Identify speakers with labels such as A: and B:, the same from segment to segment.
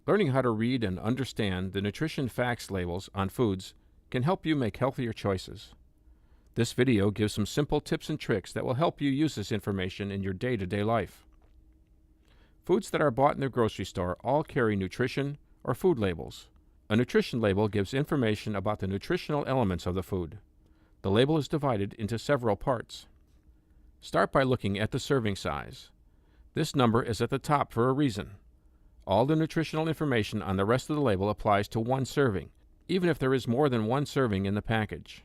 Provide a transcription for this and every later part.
A: Learning how to read and understand the nutrition facts labels on foods can help you make healthier choices. This video gives some simple tips and tricks that will help you use this information in your day-to-day life. Foods that are bought in the grocery store all carry nutrition or food labels. A nutrition label gives information about the nutritional elements of the food. The label is divided into several parts. Start by looking at the serving size. This number is at the top for a reason. All the nutritional information on the rest of the label applies to one serving, even if there is more than one serving in the package.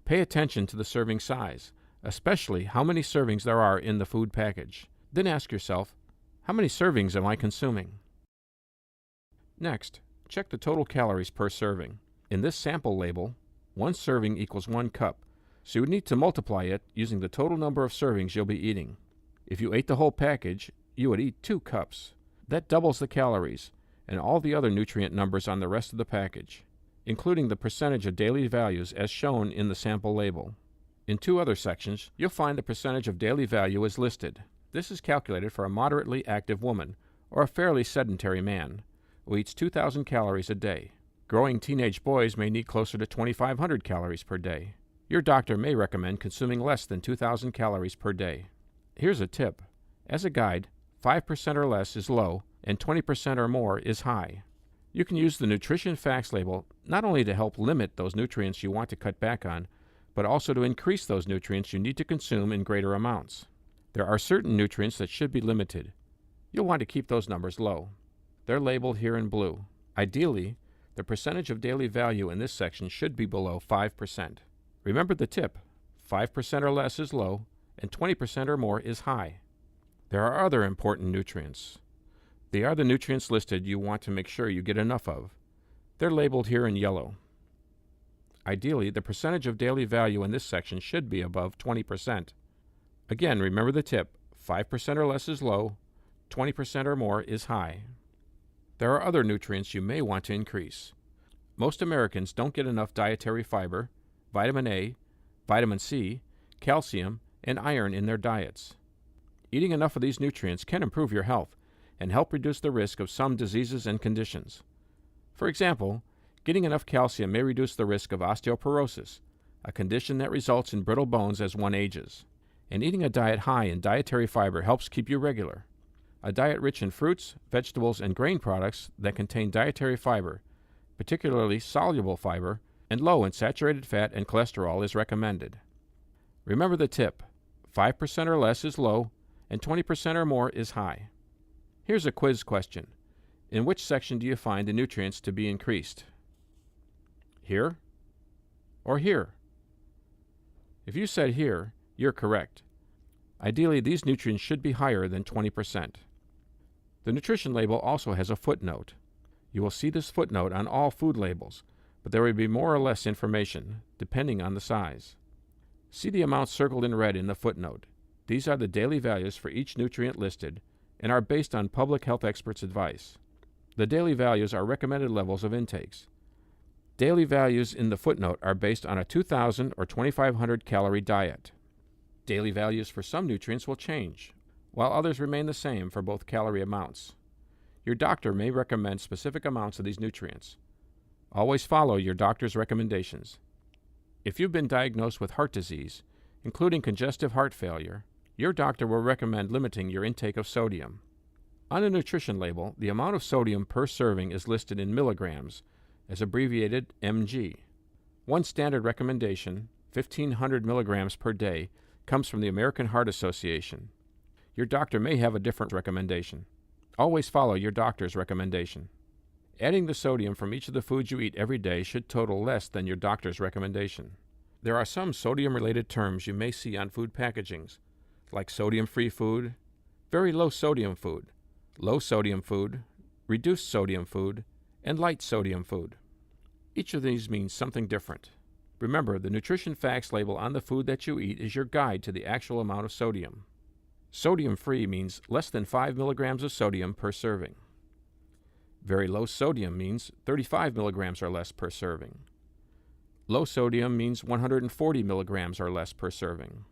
A: Pay attention to the serving size, especially how many servings there are in the food package. Then ask yourself, how many servings am I consuming? Next, check the total calories per serving. In this sample label, 1 serving equals 1 cup, so you would need to multiply it using the total number of servings you'll be eating. If you ate the whole package, you would eat 2 cups. That doubles the calories and all the other nutrient numbers on the rest of the package, including the percentage of daily values as shown in the sample label. In 2 other sections, you'll find the percentage of daily value is listed. This is calculated for a moderately active woman or a fairly sedentary man who eats 2,000 calories a day. Growing teenage boys may need closer to 2,500 calories per day. Your doctor may recommend consuming less than 2,000 calories per day. Here's a tip. As a guide, 5% or less is low and 20% or more is high. You can use the nutrition facts label not only to help limit those nutrients you want to cut back on, but also to increase those nutrients you need to consume in greater amounts. There are certain nutrients that should be limited. You'll want to keep those numbers low. They're labeled here in blue. Ideally, the percentage of daily value in this section should be below 5%. Remember the tip, 5% or less is low, and 20% or more is high. There are other important nutrients. They are the nutrients listed you want to make sure you get enough of. They're labeled here in yellow. Ideally, the percentage of daily value in this section should be above 20%. Again, remember the tip, 5% or less is low, 20% or more is high. There are other nutrients you may want to increase. Most Americans don't get enough dietary fiber, vitamin A, vitamin C, calcium, and iron in their diets. Eating enough of these nutrients can improve your health and help reduce the risk of some diseases and conditions. For example, getting enough calcium may reduce the risk of osteoporosis, a condition that results in brittle bones as one ages. And eating a diet high in dietary fiber helps keep you regular. A diet rich in fruits, vegetables, and grain products that contain dietary fiber, particularly soluble fiber, and low in saturated fat and cholesterol is recommended. Remember the tip, 5% or less is low, and 20% or more is high. Here's a quiz question. In which section do you find the nutrients to be increased? Here or here? If you said here, you're correct. Ideally, these nutrients should be higher than 20%. The nutrition label also has a footnote. You will see this footnote on all food labels, but there will be more or less information, depending on the size. See the amounts circled in red in the footnote. These are the daily values for each nutrient listed and are based on public health experts' advice. The daily values are recommended levels of intakes. Daily values in the footnote are based on a 2,000 or 2,500 calorie diet. Daily values for some nutrients will change, while others remain the same for both calorie amounts. Your doctor may recommend specific amounts of these nutrients. Always follow your doctor's recommendations. If you've been diagnosed with heart disease, including congestive heart failure, your doctor will recommend limiting your intake of sodium. On a nutrition label, the amount of sodium per serving is listed in milligrams, as abbreviated mg. One standard recommendation, 1,500 milligrams per day, comes from the American Heart Association. Your doctor may have a different recommendation. Always follow your doctor's recommendation. Adding the sodium from each of the foods you eat every day should total less than your doctor's recommendation. There are some sodium-related terms you may see on food packagings, like sodium-free food, very low sodium food, low sodium food, reduced sodium food, and light sodium food. Each of these means something different. Remember, the nutrition facts label on the food that you eat is your guide to the actual amount of sodium. Sodium-free means less than 5 milligrams of sodium per serving. Very low sodium means 35 milligrams or less per serving. Low sodium means 140 milligrams or less per serving.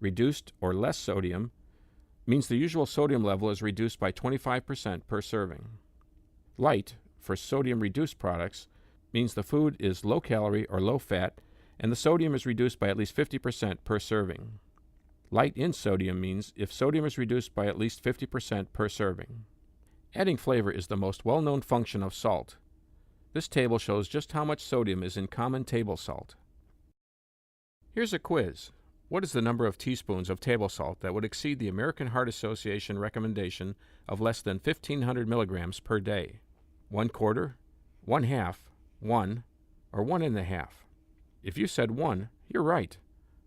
A: Reduced or less sodium means the usual sodium level is reduced by 25% per serving. Light, for sodium-reduced products, means the food is low-calorie or low-fat, and the sodium is reduced by at least 50% per serving. Light in sodium means if sodium is reduced by at least 50% per serving. Adding flavor is the most well-known function of salt. This table shows just how much sodium is in common table salt. Here's a quiz. What is the number of teaspoons of table salt that would exceed the American Heart Association recommendation of less than 1,500 milligrams per day? 1/4, 1/2, 1, or 1 1/2? If you said 1, you're right.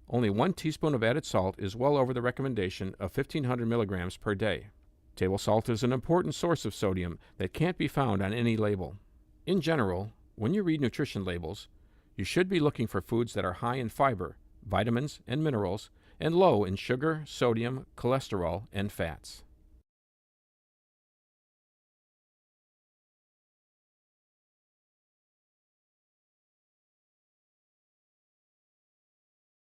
A: Only 1 teaspoon of added salt is well over the recommendation of 1,500 milligrams per day. Table salt is an important source of sodium that can't be found on any label. In general, when you read nutrition labels, you should be looking for foods that are high in fiber, vitamins and minerals, and low in sugar, sodium, cholesterol, and fats.